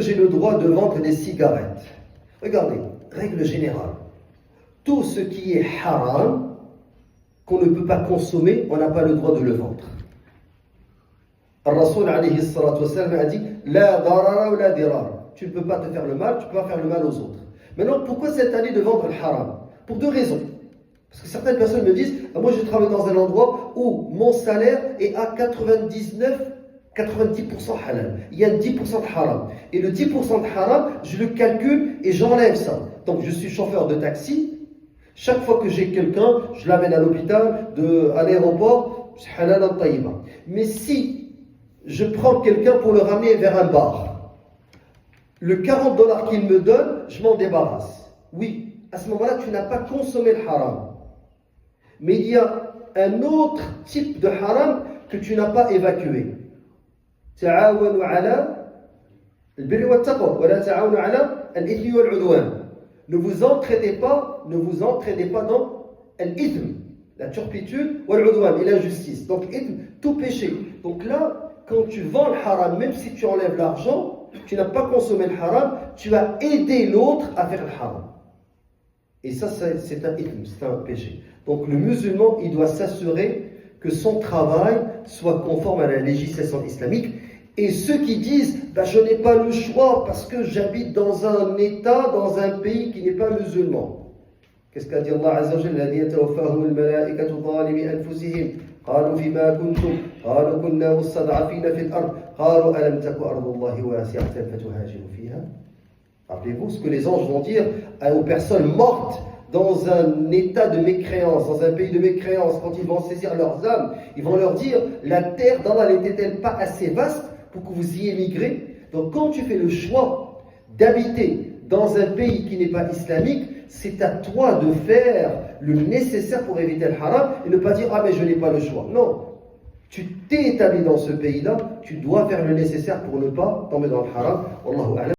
que j'ai le droit de vendre des cigarettes? Regardez, règle générale. Tout ce qui est haram, qu'on ne peut pas consommer, on n'a pas le droit de le vendre. Al-Rasoul alayhi salatu wassalam a dit La darara ou la dirar. Tu ne peux pas te faire le mal, tu ne peux pas faire le mal aux autres. Maintenant, pourquoi cette année de vendre le haram? Pour deux raisons. Parce que certaines personnes me disent moi je travaille dans un endroit où mon salaire est à 90% halal. Il y a 10% de haram. Et le 10% de haram, je le calcule et j'enlève ça. Donc je suis chauffeur de taxi. Chaque fois que j'ai quelqu'un, je l'amène à l'hôpital, à l'aéroport, c'est halal al-tayyiba. Mais si je prends quelqu'un pour le ramener vers un bar, le $40 qu'il me donne, je m'en débarrasse. Oui, à ce moment-là, tu n'as pas consommé le haram. Mais il y a un autre type de haram que tu n'as pas évacué. تعاونوا على البر والتقوى ولا تعاونوا على الإثم والعدوان. Ne vous entraînez pas dans l'ithme, la turpitude, et l'injustice. Donc, tout péché. Donc là, quand tu vends le haram, même si tu enlèves l'argent, tu n'as pas consommé le haram, tu as aidé l'autre à faire le haram. Et ça, c'est un ithme, c'est un péché. Donc le musulman, il doit s'assurer que son travail soit conforme à la législation islamique. Et ceux qui disent je n'ai pas le choix parce que j'habite dans un État, dans un pays qui n'est pas musulman. Qu'est-ce qu'a dit Allah Azza wa Jalla? الذين يتوفاهم الملائكة ظالمي أنفسهم قالوا فيما كنتم قالوا كنا مستضعفين في الأرض قالوا ألم تك أرض الله واسعة فتهاجروا فيها. Rappelez-vous ce que les anges vont dire aux personnes mortes dans un état de mécréance, dans un pays de mécréance, quand ils vont saisir leurs âmes, ils vont leur dire la terre d'Allah n'était-elle pas assez vaste pour que vous y émigrez? Donc quand tu fais le choix d'habiter dans un pays qui n'est pas islamique, c'est à toi de faire le nécessaire pour éviter le haram et ne pas dire mais je n'ai pas le choix. Non, tu t'es établi dans ce pays-là, tu dois faire le nécessaire pour ne pas tomber dans le haram. Wallahu a'lam.